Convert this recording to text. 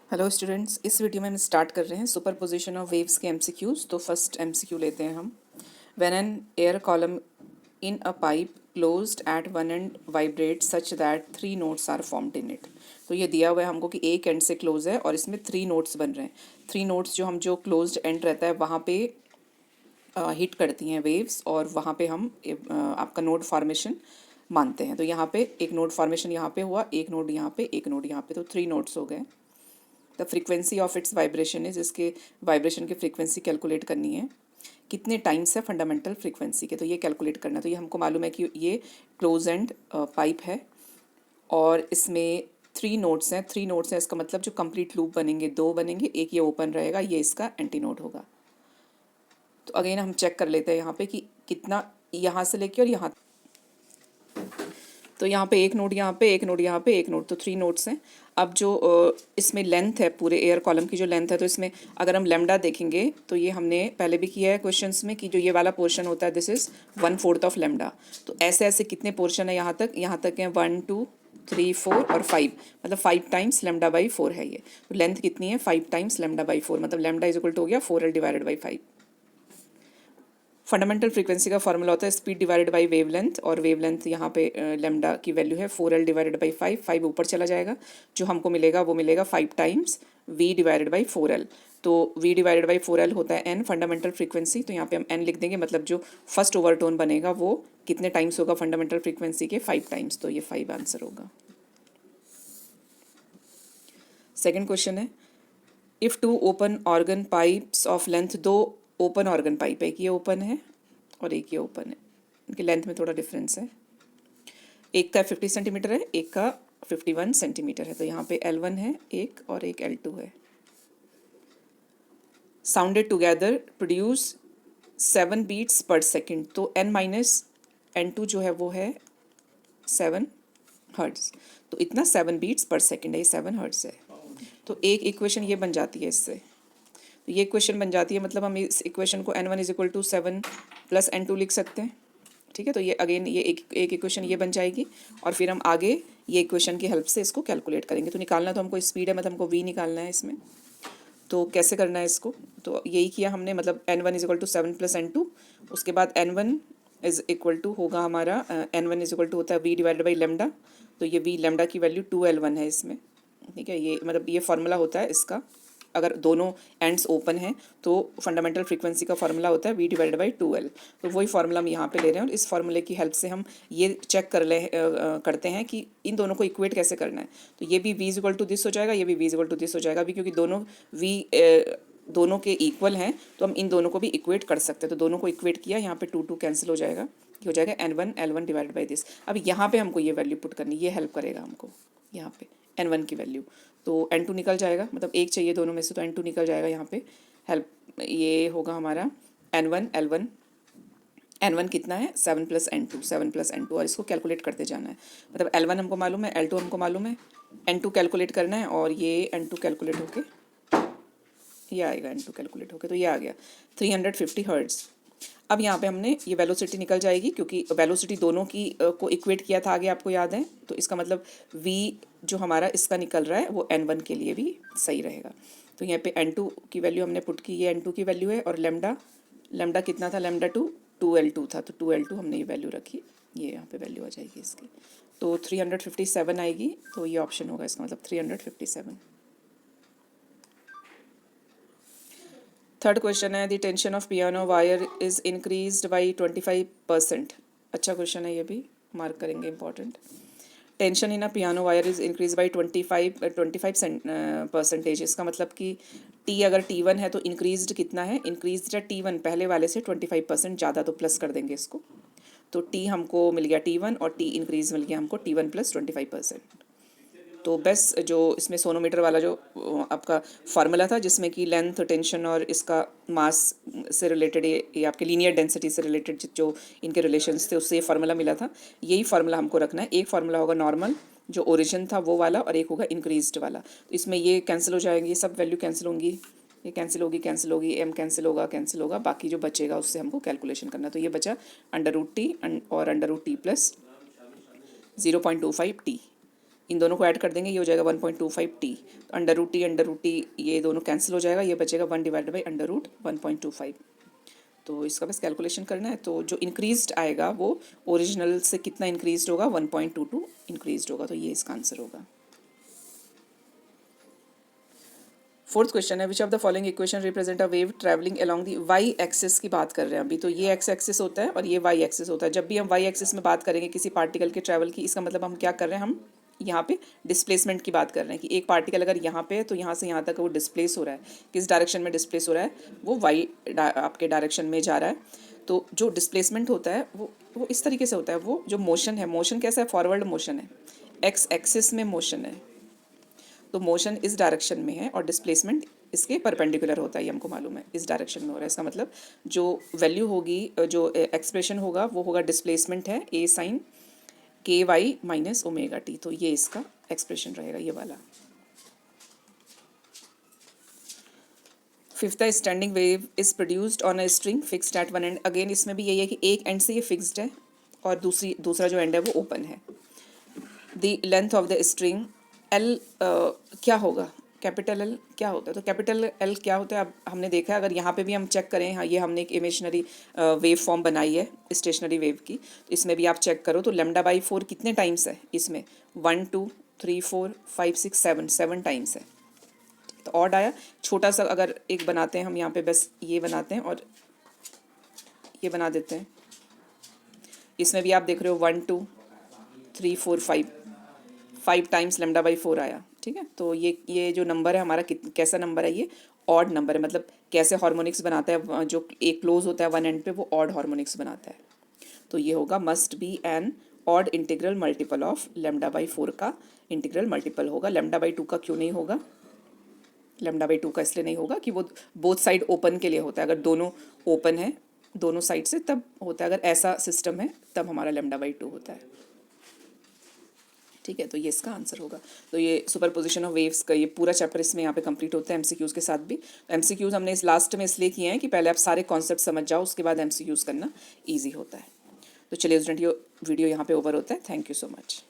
Hello students, इस video में हम स्टार्ट कर रहे हैं सुपरपोजिशन ऑफ वेव्स के एमसीक्यूज। तो फर्स्ट एमसीक्यू लेते हैं हम। When an air column in a pipe closed at one end vibrate such that three notes are formed in it. तो ये दिया हुआ है हमको कि एक एंड से क्लोज है और इसमें थ्री नोट्स बन रहे हैं। थ्री नोट्स जो क्लोज्ड एंड रहता है वहाँ पे हिट करती हैं वेव्स, और वहाँ पे हम आपका नोड फॉर्मेशन मानते हैं। तो यहाँ पे एक नोड फॉर्मेशन यहाँ पे हुआ, एक नोड यहाँ पे, एक नोड यहाँ पे, तो थ्री नोट्स हो गए। The frequency of its vibration is, इसके वाइब्रेशन की फ्रीक्वेंसी कैलकुलेट करनी है। कितने टाइम्स है फंडामेंटल फ्रीक्वेंसी के, तो ये कैलकुलेट करना है। तो ये हमको मालूम है कि ये क्लोज एंड पाइप है और इसमें थ्री नोड्स हैं। थ्री नोड्स हैं इसका मतलब जो कंप्लीट लूप बनेंगे दो बनेंगे, एक ये ओपन रहेगा, ये इसका एंटी नोड होगा। तो अगेन हम चेक कर लेते हैं यहाँ पे कि कितना यहाँ से लेके और यहाँ। तो यहाँ पे एक नोड, यहाँ पे एक नोड, यहाँ पे एक नोड, तो थ्री नोड्स हैं। अब जो इसमें लेंथ है पूरे एयर कॉलम की जो लेंथ है, तो इसमें अगर हम लेमडा देखेंगे तो ये हमने पहले भी किया है क्वेश्चंस में कि जो ये वाला पोर्शन होता है दिस इज़ 1/4 ऑफ लेमडा। तो ऐसे ऐसे कितने पोर्शन है यहाँ तक हैं 1 2 3 4 और 5, मतलब 5 टाइम्स लेमडा बाई 4 है ये। तो लेंथ कितनी है 5 टाइम्स लेमडा बाई 4, मतलब लेमडा इज इक्वल टू हो गया 4L divided by 5। Fundamental frequency का फॉर्मूला होता है स्पीड डिवाइडेड बाई वेवलेंथ, और वेवलेंथ यहाँ पे लेमडा की वैल्यू है 4L डिवाइडेड बाई 5। 5 ऊपर चला जाएगा, जो हमको मिलेगा वो मिलेगा 5 times v divided by 4L। तो v डिवाइडेड बाई 4L होता है n फंडामेंटल फ्रीक्वेंसी, तो यहाँ पे हम n लिख देंगे, मतलब जो फर्स्ट ओवरटोन बनेगा वो कितने टाइम्स होगा फंडामेंटल फ्रीक्वेंसी के 5 टाइम्स, तो ये 5 आंसर होगा। सेकेंड क्वेश्चन है, if two open organ pipes of length, दो ओपन ऑर्गन पाइप है, एक ये ओपन है और एक ये ओपन है, इनकी लेंथ में थोड़ा डिफरेंस है। एक का 50 सेंटीमीटर है, एक का 51 सेंटीमीटर है। तो यहाँ पे L1 है एक और एक L2 है। साउंडेड टुगेदर प्रोड्यूस 7 बीट्स पर सेकेंड। तो n-n2 जो है वो है 7 हर्ट्ज। तो इतना 7 बीट्स पर सेकेंड है, ये 7 हर्ट्ज है। तो एक इक्वेशन ये बन जाती है इससे। तो ये इक्वेशन बन जाती है, मतलब हम इस इक्वेशन को n1 is equal to 7 + n2 लिख सकते हैं। ठीक है, तो ये अगेन ये एक इक्वेशन ये बन जाएगी, और फिर हम आगे ये इक्वेशन की हेल्प से इसको कैलकुलेट करेंगे। तो निकालना तो हमको स्पीड है, मतलब हमको v निकालना है इसमें। तो कैसे करना है इसको, तो यही किया हमने, मतलब n1 is equal to 7 + n2। उसके बाद n1 इज इक्वल टू होगा हमारा n1 इज इक्वल टू होता है v डिवाइडेड बाई लेमडा। तो ये v लेमडा की वैल्यू 2L1 है इसमें। ठीक है, ये मतलब ये फार्मूला होता है इसका, अगर दोनों एंड्स ओपन हैं तो फंडामेंटल फ्रीक्वेंसी का फार्मूला होता है v डिवाइडेड बाई 2L। तो वही फार्मूला हम यहाँ पे ले रहे हैं, और इस फार्मूले की हेल्प से हम ये चेक करते हैं कि इन दोनों को इक्वेट कैसे करना है। तो ये भी v is equal to this हो जाएगा, ये भी v is equal to this हो जाएगा। अभी क्योंकि दोनों के इक्वल हैं तो हम इन दोनों को भी इक्वेट कर सकते हैं। तो दोनों को इक्वेट किया, यहाँ पे 2 कैंसिल हो जाएगा, ये हो जाएगा n1 L1 divided by this. अब यहाँ पे हमको ये वैल्यू पुट करनी, ये हेल्प करेगा हमको यहाँ पे n1 की वैल्यू। तो n2 निकल जाएगा, मतलब एक चाहिए दोनों में से, तो n2 निकल जाएगा यहाँ पे। हेल्प ये होगा हमारा n1 L1, n1 कितना है 7 + n2, 7 + n2, और इसको कैलकुलेट करते जाना है। मतलब L1 हमको मालूम है, L2 हमको मालूम है, n2 कैलकुलेट करना है, और ये n2 कैलकुलेट होके ये आएगा, n2 कैलकुलेट होके, तो ये आ गया 350 हर्ट्ज। अब यहाँ पे हमने ये वेलोसिटी निकल जाएगी, क्योंकि वेलोसिटी दोनों की को इक्वेट किया था आगे, आपको याद है। तो इसका मतलब v जो हमारा इसका निकल रहा है वो n1 के लिए भी सही रहेगा। तो यहाँ पे n2 की वैल्यू हमने पुट की, ये n2 की वैल्यू है, और लेमडा कितना था, लेमडा 2L2 था, तो 2L2 हमने ये वैल्यू रखी, ये यहाँ पे वैल्यू आ जाएगी इसकी। तो 357 आएगी, तो ये ऑप्शन होगा इसका, मतलब 357। थर्ड क्वेश्चन है, the tension of piano wire is increased by 25%। अच्छा क्वेश्चन है, ये भी मार्क करेंगे, important. Tension in a piano wire is increase by 25%। इसका मतलब कि टी अगर T1 है तो इंक्रीज्ड कितना है, इंक्रीज्ड है T1 पहले वाले से 25% ज़्यादा, तो प्लस कर देंगे इसको। तो T हमको मिल गया T1, और T इंक्रीज मिल गया हमको T1 + 25%। तो बेस्ट जो इसमें सोनोमीटर वाला जो आपका फार्मूला था, जिसमें कि लेंथ, टेंशन और इसका मास से रिलेटेड, ये आपके लीनियर डेंसिटी से रिलेटेड जो इनके रिलेशंस थे, उससे ये फार्मूला मिला था। यही फार्मूला हमको रखना है। एक फार्मूला होगा नॉर्मल जो ओरिजिन था वो वाला, और एक होगा इंक्रीज्ड वाला। तो इसमें ये कैंसिल हो जाएंगे, सब वैल्यू कैंसिल होंगी, ये कैंसिल होगी, m कैंसिल होगा, बाकी जो बचेगा उससे हमको कैलकुलेशन करना। तो ये बचा √T और √T + 0.25T। इन दोनों को ऐड कर देंगे, ये हो जाएगा 1.25t। तो अंडर रूट टी ये दोनों कैंसिल हो जाएगा, ये बचेगा 1 डिवाइडेड बाई अंडर रूट 1.25। तो इसका बस कैलकुलेशन करना है। तो जो इंक्रीज्ड आएगा वो ओरिजिनल से कितना इंक्रीज्ड होगा, 1.22 इंक्रीज्ड होगा। तो ये इसका आंसर होगा। फोर्थ क्वेश्चन है, which of the following equation represent a wave travelling along the y axis की बात कर रहे हैं अभी। तो ये एक्स एक्सिस होता है और ये वाई एक्सिस होता है। जब भी हम वाई एक्सिस में बात करेंगे किसी पार्टिकल के ट्रैवल की, इसका मतलब हम क्या कर रहे हैं, हम यहाँ पे डिस्प्लेसमेंट की बात कर रहे हैं कि एक पार्टिकल अगर यहाँ पे है तो यहाँ से यहाँ तक वो डिस्प्लेस हो रहा है। किस डायरेक्शन में डिस्प्लेस हो रहा है, वो वाई आपके डायरेक्शन में जा रहा है। तो जो डिस्प्लेसमेंट होता है वो इस तरीके से होता है। वो जो मोशन है, मोशन कैसा है, फॉरवर्ड मोशन है, एक्स एक्सिस में मोशन है। तो मोशन इस डायरेक्शन में है और डिस्प्लेसमेंट इसके परपेंडिकुलर होता है, ये हमको मालूम है, इस डायरेक्शन में हो रहा है। इसका मतलब जो वैल्यू होगी, जो एक्सप्रेशन होगा वो होगा डिस्प्लेसमेंट है ए साइन के वाई माइनस ओमेगा टी। तो ये इसका एक्सप्रेशन रहेगा, ये वाला। फिफ्थ है, standing wave is produced on a string fixed at one and. Again इसमें भी यही है कि एक एंड से ये फिक्स्ड है और दूसरा जो एंड है वो ओपन है। The length of the string L क्या होगा, कैपिटल एल क्या होता है। तो कैपिटल एल क्या होता है, अब हमने देखा है, अगर यहाँ पे भी हम चेक करें, हाँ ये हमने एक इमेजिनरी वेव फॉर्म बनाई है स्टेशनरी वेव की, तो इसमें भी आप चेक करो तो λ/4 कितने टाइम्स है इसमें, 1 2 3 4 5 6 7 टाइम्स है। तो ऑड आया। छोटा सा अगर एक बनाते हैं हम यहाँ पे, बस ये बनाते हैं और ये बना देते हैं। इसमें भी आप देख रहे हो 1 2 3 4 5 टाइम्स λ/4 आया। ठीक है, तो ये जो नंबर है हमारा कैसा नंबर है, ये ऑड नंबर है। मतलब कैसे हार्मोनिक्स बनाता है, जो एक क्लोज होता है वन एंड पे, वो ऑड हार्मोनिक्स बनाता है। तो ये होगा must be an odd integral multiple of λ/4 का इंटीग्रल मल्टीपल होगा। λ/2 का क्यों नहीं होगा, λ/2 का इसलिए नहीं होगा कि वो बोथ साइड ओपन के लिए होता है। अगर दोनों ओपन है दोनों साइड से तब होता है, अगर ऐसा सिस्टम है तब हमारा λ/2 होता है। ठीक है, तो ये इसका आंसर होगा। तो ये सुपरपोजिशन ऑफ वेव्स का ये पूरा चैप्टर इसमें यहाँ पे कंप्लीट होता है एमसीक्यूज़ के साथ भी। तो एमसीक्यूज़ हमने इस लास्ट में इसलिए किए हैं कि पहले आप सारे कॉन्सेप्ट समझ जाओ, उसके बाद एमसीक्यूज़ करना ईजी होता है। तो चलिए स्टूडेंट, ये वीडियो यहाँ पे ओवर होता है। Thank you so much.